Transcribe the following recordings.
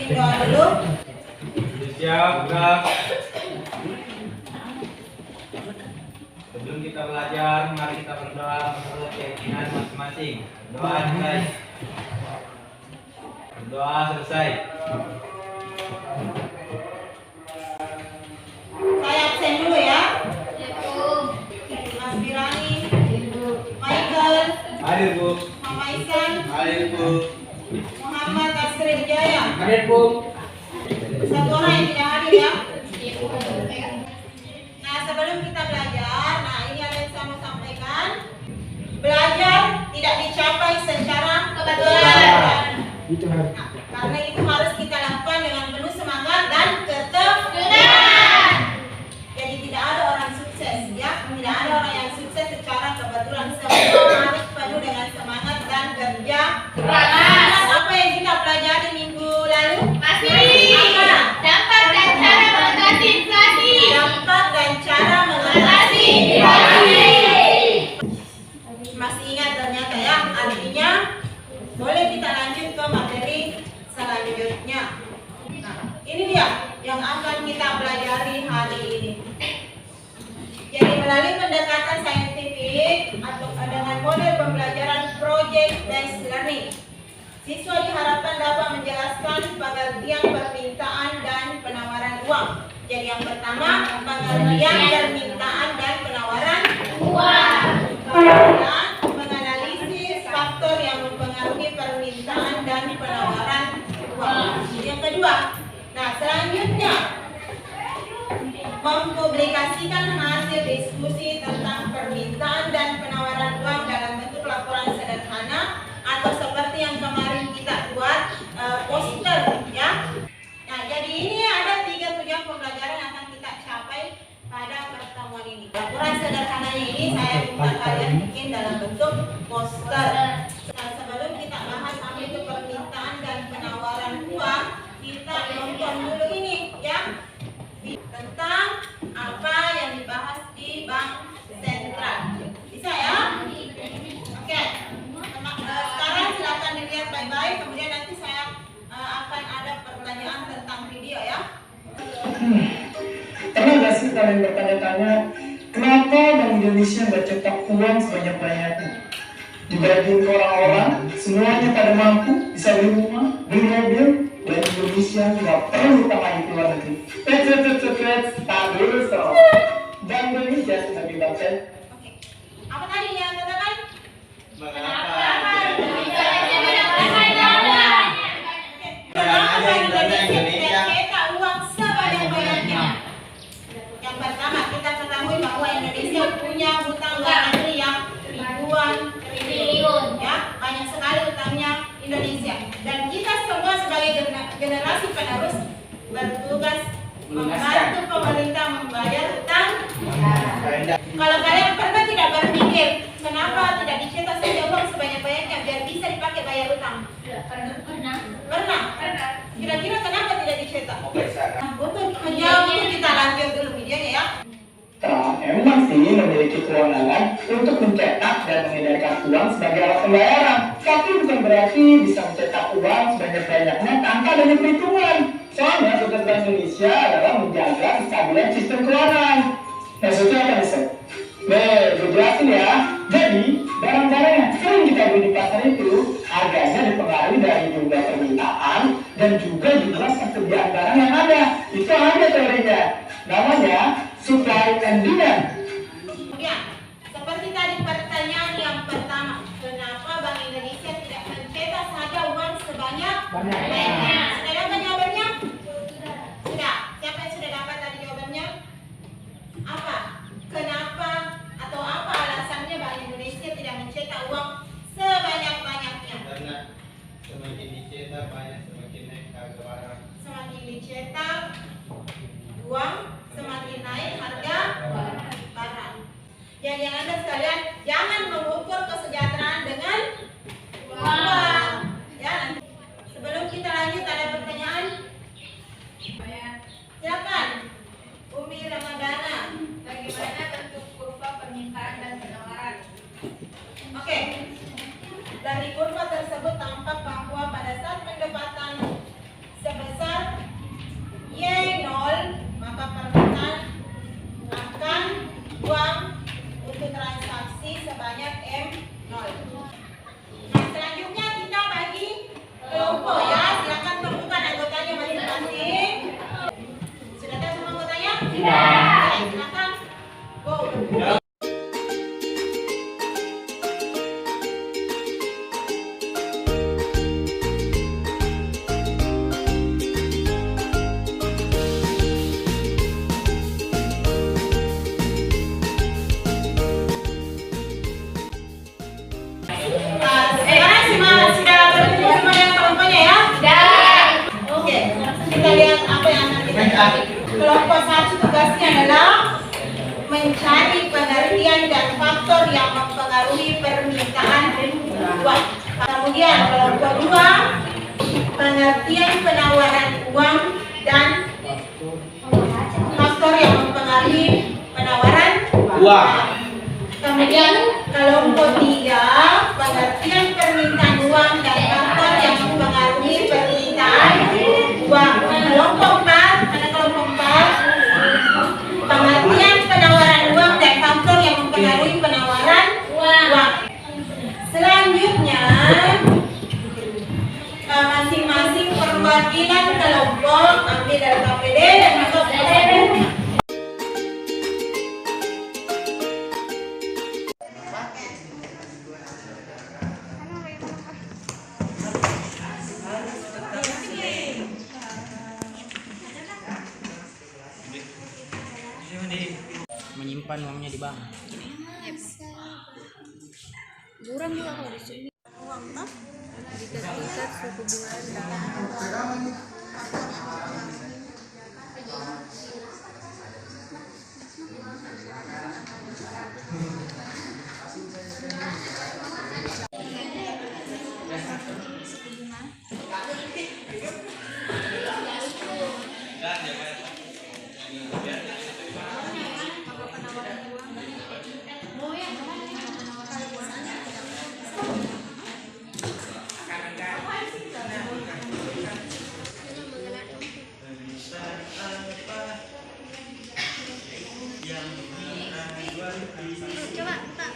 doa dulu. Siap, Kak. Sebelum kita belajar, mari kita berdoa menurut keyakinan masing-masing. Doa dimulai. Doa selesai. Saya absen dulu ya. Mas Birani, Michael, Hadir, Bu. Mama Isan, Hadir, Bu. Muhammad Asri Jaya. Hadir, Bu. Satu orang yang tidak hadir ya. Nah, sebelum kita belajar, nah ini ada yang saya mau sampaikan. Belajar tidak dicapai secara kebetulan. Nah, karena itu harus kita lakukan dengan penuh semangat dan ketekunan. Jadi tidak ada orang sukses ya, tidak ada orang yang sukses secara kebetulan. Semua harus penuh dengan semangat dan kerja keras. Apa yang kita pelajari minggu lalu? Dampak dan cara mengatasi inflasi. Dampak dan cara mengatasi inflasi. Masih ingat ternyata ya, artinya boleh kita lanjut ke materi selanjutnya. Nah, ini dia yang akan kita pelajari hari ini. Jadi melalui pendekatan saintifik atau dengan model pembelajaran project based learning, siswa diharapkan dapat menjelaskan pengertian permintaan dan penawaran uang. Jadi yang pertama, pengertian permintaan dan penawaran uang. Kemudian menganalisis faktor yang mempengaruhi permintaan dan penawaran uang. Yang kedua, nah selanjutnya mempublikasikan hasil diskusi tentang permintaan dan penawaran uang dalam bentuk laporan sederhana atau seperti yang kemarin kita buat poster ya. Nah, jadi ini ada 3 tujuan pembelajaran yang akan kita capai pada pertemuan ini. Laporan sederhananya ini saya minta kalian bikin dalam bentuk poster. Nah, sebelum kita bahas sampai ke permintaan dan penawaran uang, kita nonton dulu ini ya, tentang apa yang dibahas di Bank Sentral. Bisa ya? Oke. Sekarang silakan dilihat baik-baik, kemudian nanti saya akan ada pertanyaan tentang video ya. Pernah nggak sih kalian bertanya-tanya kenapa Bank Indonesia nggak cetak uang sebanyak-banyaknya? Dibanding ke orang-orang, semuanya pada mampu, bisa beli rumah, beli mobil, dan Indonesia nggak perlu utang lagi ke luar negeri. Tak dulu so. Bank Indonesia sebagai bank sentral. Oke. Apa tadi yang katakan? Kenapa Bank Indonesia tidak cetak uang sebanyak-banyaknya? Yang pertama, kita ketahui bahwa Indonesia punya hutang luar negeri yang ribuan triliun ya, banyak sekali hutangnya Indonesia. Dan kita semua sebagai generasi penerus bertugas membantu pemerintah membayar hutang. Kalau kalian pernah tidak berpikir kenapa tidak dicetak saja uang sebanyak-banyaknya biar bisa dipakai bayar hutang? Pernah. Kira-kira kenapa tidak dicetak? Nah, untuk menjawab itu kita lanjut dulu videonya ya. Emang sih memiliki kewenangan untuk mencetak dan mengedarkan uang sebagai alat pembayaran, tapi bukan berarti bisa mencetak uang sebanyak-banyaknya tanpa adanya perhitungan. Soalnya tugas Bank Indonesia adalah menjaga kestabilan sistem keuangan. Maksudnya apa nih, Sob? Gue jelasin ya. Jadi, barang-barang yang sering kita beli di pasar itu harganya dipengaruhi dari jumlah permintaan dan juga jumlah persediaan barang yang ada. Itu ada teorinya. Namanya supply and demand. Kemudian, seperti tadi pertanyaan yang pertama, kenapa Bank Indonesia tidak mencetak saja uang sebanyak-banyaknya? Sudah dapat jawabannya? Sudah. Siapa yang sudah dapat tadi jawabannya? Apa? Kenapa atau apa alasannya Bank Indonesia tidak mencetak uang sebanyak-banyaknya? Karena semakin dicetak banyak, semakin naik harga barang. Semakin dicetak uang, semakin naik harga barang. Jadi yang Anda sekalian, jangan mengukur kesejahteraan dengan uang. Ya, nanti. Sebelum kita lanjut ada pertanyaan? Silakan. Umi Ramadana. Bagaimana bentuk kurva permintaan dan penawaran? Oke. Dari kurva tersebut tampak bahwa pada saat pendapatan sebesar Sekarang sudah berkumpul semuanya kelompoknya ya? Oke, kita lihat apa yang akan kita cari. Kelompok 1 tugasnya adalah mencari pengertian dan faktor yang mempengaruhi permintaan uang. Kemudian kelompok 2, pengertian penawaran uang dan faktor yang mempengaruhi penawaran Uang. Kemudian kelompok 3, pengertian permintaan uang dan faktor yang mempengaruhi permintaan uang. Kelompok 4, ada kelompok 4, pengertian penawaran uang dan faktor yang mempengaruhi penawaran uang. Selanjutnya, masing-masing perwakilan kelompok ambil dari KPD dan masuk ke kelompok. Menyimpan uangnya di bank. Buram juga kalau di sini. Uang toh diikat suku bunga rendah. Coba tak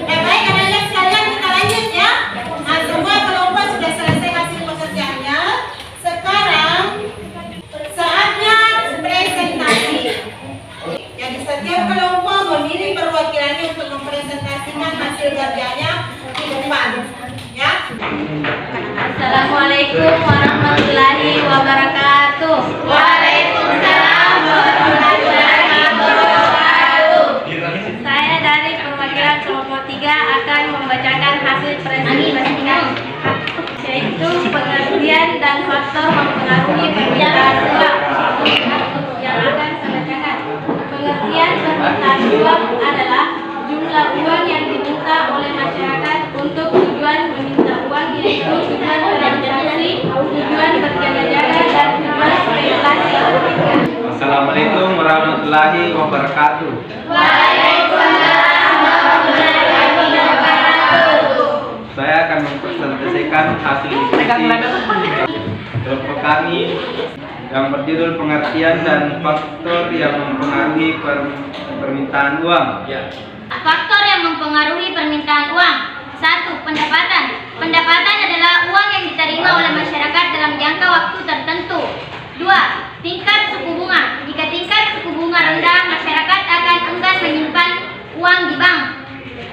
Baik, anak-anak sekalian kita lanjut ya. Nah, semua kelompok sudah selesai hasil pekerjaannya. Sekarang saatnya presentasi. Jadi setiap kelompok memilih perwakilannya untuk mempresentasikan hasil kerjanya di depan. Ya. Assalamualaikum warahmatullahi wabarakatuh. Waalaikumsalam warahmatullahi wabarakatuh. Saya dari perwakilan kelompok 3 akan membacakan hasil presentasikan, yaitu pengertian dan faktor mempengaruhi permintaan uang. Yang akan saya bacakan. Pengertian permintaan uang adalah jumlah uang yang diminta oleh masyarakat untuk tujuan meminta uang, yaitu tujuan transaksi, tujuan berjaga-jaga, dan tujuan spekulasi. Assalamualaikum warahmatullahi wabarakatuh. Waalaikumsalam warahmatullahi wabarakatuh. Saya akan mempresentasikan hasil diskusi kelompok kami yang berjudul pengertian dan faktor yang mempengaruhi permintaan uang. Faktor yang mempengaruhi permintaan uang. 1. Pendapatan. Pendapatan adalah uang yang diterima oleh masyarakat dalam jangka waktu tertentu. 2. Tingkat suku bunga. Jika tingkat suku bunga rendah, masyarakat akan enggan menyimpan uang di bank.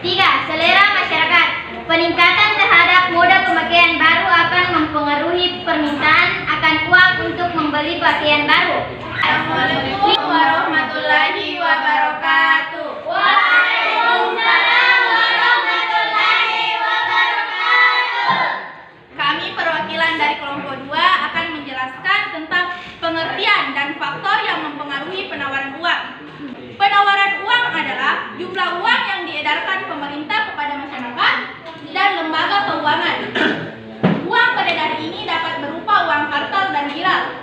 3. Selera masyarakat. Peningkatan terhadap moda pemakaian baru akan mempengaruhi permintaan akan uang untuk membeli pakaian baru. Assalamualaikum warahmatullahi wabarakatuh. Waalaikumsalam warahmatullahi wabarakatuh. Kami perwakilan dari kelompok 2 akan menjelaskan tentang pengertian dan faktor yang mempengaruhi penawaran uang. Penawaran uang adalah jumlah uang yang diedarkan pemerintah kepada masyarakat dan lembaga keuangan. Uang beredar ini dapat berupa uang kartal dan giral.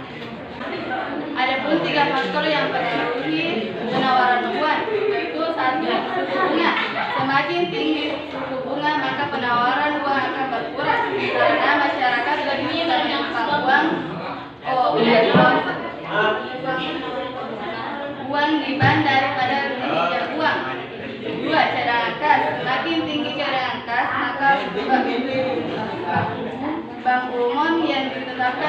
Adapun 3 faktor yang mempengaruhi penawaran uang, yaitu 1. Suku bunga. Semakin tinggi suku bunga, maka penawaran uang akan berkurang karena masyarakat lebih menyimpan uang.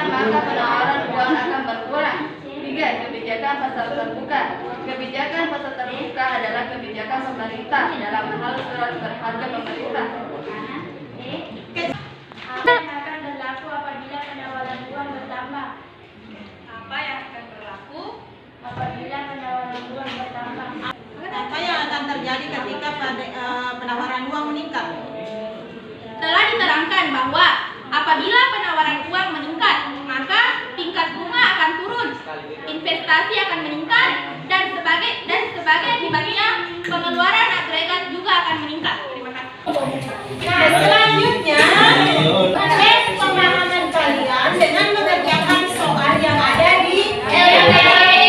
maka penawaran uang akan berkurang. 3. Kebijakan pasar terbuka. Kebijakan pasar terbuka adalah kebijakan pemerintah dalam hal surat berharga pemerintah. Apa yang akan berlaku apabila penawaran uang bertambah? Apa yang akan berlaku apabila penawaran uang bertambah? Apa yang akan terjadi ketika penawaran uang meningkat? Telah diterangkan bahwa apabila penawaran uang meningkat, maka tingkat bunga akan turun, investasi akan meningkat, dan sebagai akibatnya pengeluaran agregat juga akan meningkat. Terima kasih. Nah, selanjutnya tes pemahaman kalian dengan mengerjakan soal yang ada di LKPD.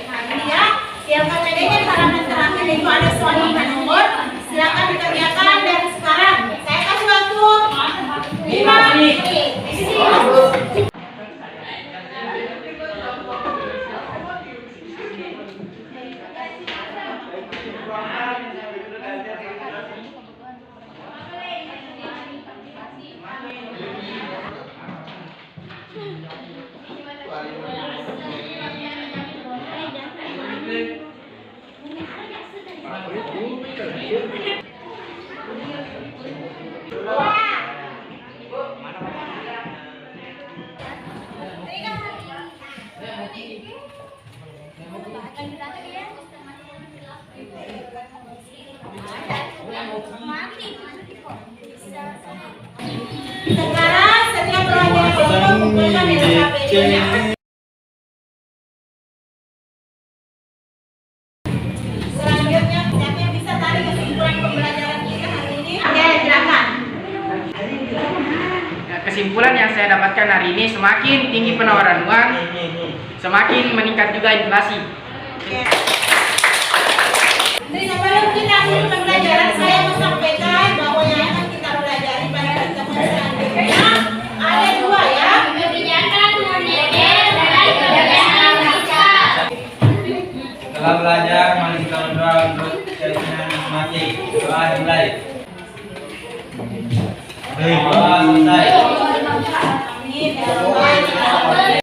Nah, ini ya, di LKPD kan halaman terakhir itu ada soal 5 nomor. Silakan dikerjakan dari sekarang. Saya kasih waktu 5 menit. Sekarang setiap pelajar kelompok kumpulkan di LKPD-nya. Selanjutnya, siapa yang bisa tarik kesimpulan pembelajaran kita hari ini? Oke, silakan. Kesimpulan yang saya dapatkan hari ini, semakin tinggi penawaran uang, semakin meningkat juga inflasi. Oke. Jadi sebelum kita akhiri pembelajaran, saya mau sampaikan bahwa yang akan kita pelajari pada pertemuan selanjutnya ada 2 ya. Kebijakan moneter dan kebijakan fiskal. Setelah belajar, mari kita berdoa untuk keyakinan masing-masing. Doa dimulai. Doa selesai. Amin.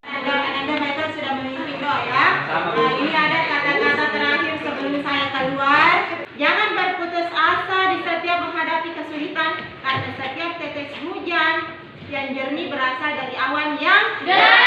Anda mereka sudah memimpin doa ya. Nah, ini ada kata-kata terakhir sebelum saya keluar. Jangan berputus asa di setiap menghadapi kesulitan, karena setiap tetes hujan yang jernih berasal dari awan yang Deras.